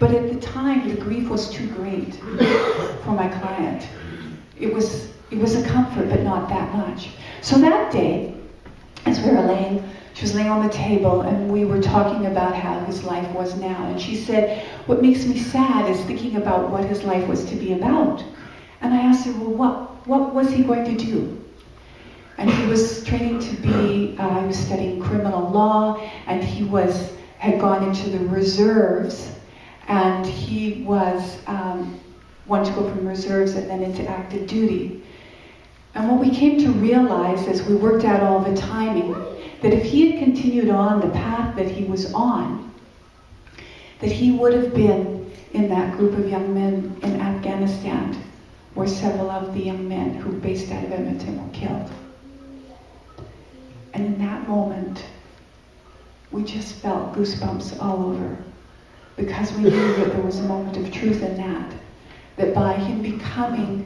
But at the time, the grief was too great for my client. It was a comfort, but not that much. So that day, as we were laying, she was laying on the table, and we were talking about how his life was now. And she said, what makes me sad is thinking about what his life was to be about. And I asked her, well, what was he going to do? And he was training to be, he was studying criminal law, and he had gone into the reserves, and he was wanted to go from reserves and then into active duty. And what we came to realize as we worked out all the timing, that if he had continued on the path that he was on, that he would have been in that group of young men in Afghanistan, where several of the young men who were based out of Edmonton were killed. And in that moment, we just felt goosebumps all over, because we knew that there was a moment of truth in that by him becoming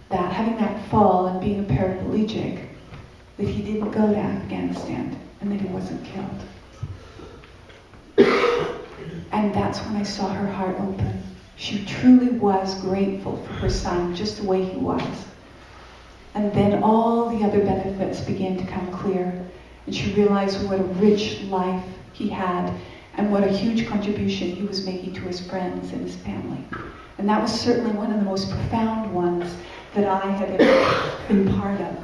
that, having that fall and being a paraplegic, that he didn't go to Afghanistan and that he wasn't killed. And that's when I saw her heart open. She truly was grateful for her son, just the way he was. And then all the other benefits began to come clear. And she realized what a rich life he had and what a huge contribution he was making to his friends and his family. And that was certainly one of the most profound ones that I had ever been part of.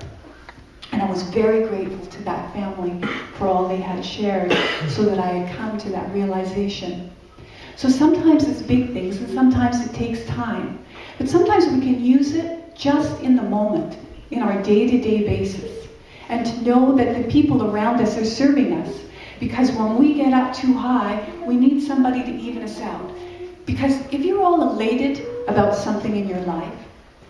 And I was very grateful to that family for all they had shared, so that I had come to that realization. So sometimes it's big things, and sometimes it takes time. But sometimes we can use it just in the moment, in our day-to-day basis. And to know that the people around us are serving us. Because when we get up too high, we need somebody to even us out. Because if you're all elated about something in your life,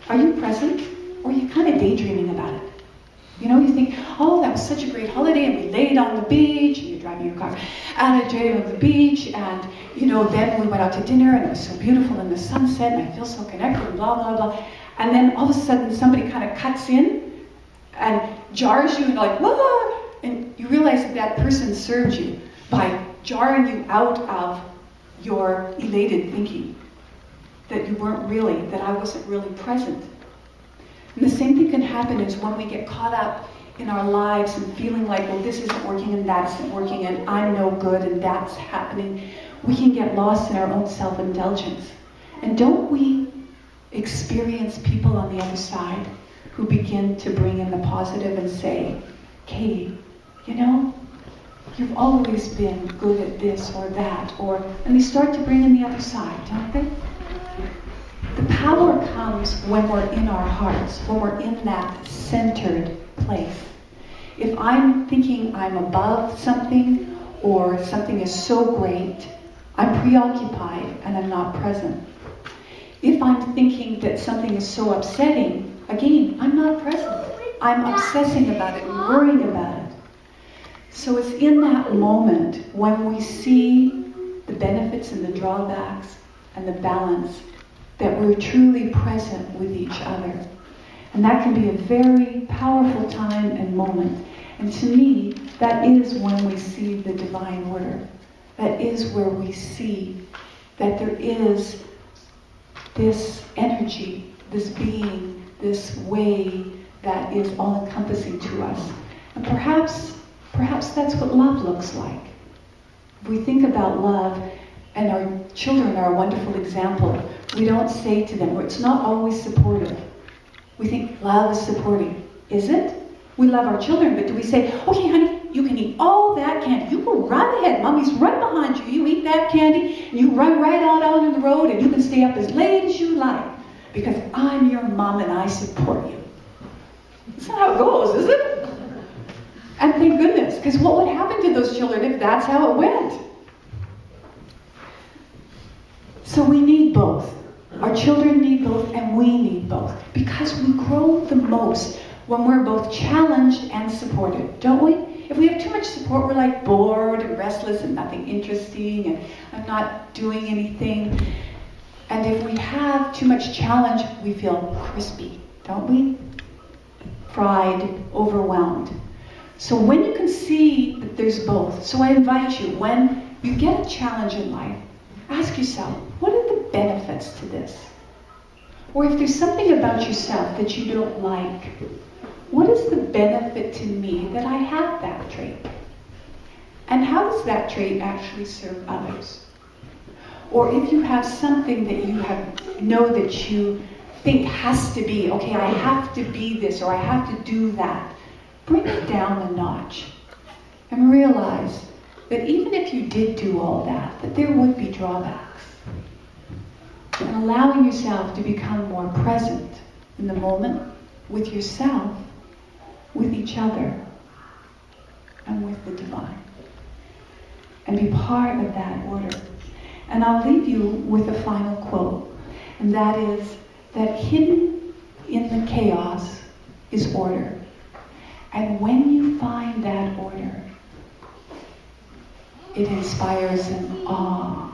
are you present? Or are you kind of daydreaming about it? You know, you think, oh, that was such a great holiday, and we laid on the beach, and you're driving your car out of the beach, and, you know, then we went out to dinner, and it was so beautiful in the sunset, and I feel so connected, and blah, blah, blah. And then all of a sudden, somebody kind of cuts in and jars you, and you're like, whoa! And you realize that that person served you by jarring you out of your elated thinking, that you weren't really, that I wasn't really present. And the same thing can happen is when we get caught up in our lives and feeling like, well, this isn't working and that isn't working and I'm no good and that's happening. We can get lost in our own self-indulgence. And don't we experience people on the other side who begin to bring in the positive and say, Katie, you know, you've always been good at this or that, and they start to bring in the other side, don't they? The power comes when we're in our hearts, when we're in that centered place. If I'm thinking I'm above something, or something is so great, I'm preoccupied and I'm not present. If I'm thinking that something is so upsetting, again, I'm not present. I'm obsessing about it and worrying about it. So it's in that moment when we see the benefits and the drawbacks and the balance that we're truly present with each other. And that can be a very powerful time and moment. And to me, that is when we see the divine order. That is where we see that there is this energy, this being, this way that is all-encompassing to us. And perhaps that's what love looks like. If we think about love, and our children are a wonderful example, we don't say to them, it's not always supportive. We think love is supporting. Is it? We love our children, but do we say, okay, honey, you can eat all that candy. You go right ahead. Mommy's right behind you. You eat that candy, and you run right out on the road, and you can stay up as late as you like, because I'm your mom and I support you. That's not how it goes, is it? And thank goodness, because what would happen to those children if that's how it went? So we need both. Our children need both, and we need both. Because we grow the most when we're both challenged and supported, don't we? If we have too much support, we're like bored and restless and nothing interesting, and I'm not doing anything. And if we have too much challenge, we feel crispy, don't we? Fried, overwhelmed. So when you can see that there's both, so I invite you, when you get a challenge in life, Ask yourself, what are the benefits to this? Or if there's something about yourself that you don't like, what is the benefit to me that I have that trait? And how does that trait actually serve others? Or if you have something that you know that you think has to be, okay, I have to be this or I have to do that, bring it down a notch and realize that even if you did do all that there would be drawbacks. And allowing yourself to become more present in the moment with yourself, with each other, and with the divine. And be part of that order. And I'll leave you with a final quote, and that is that hidden in the chaos is order. And when you find that order, it inspires an awe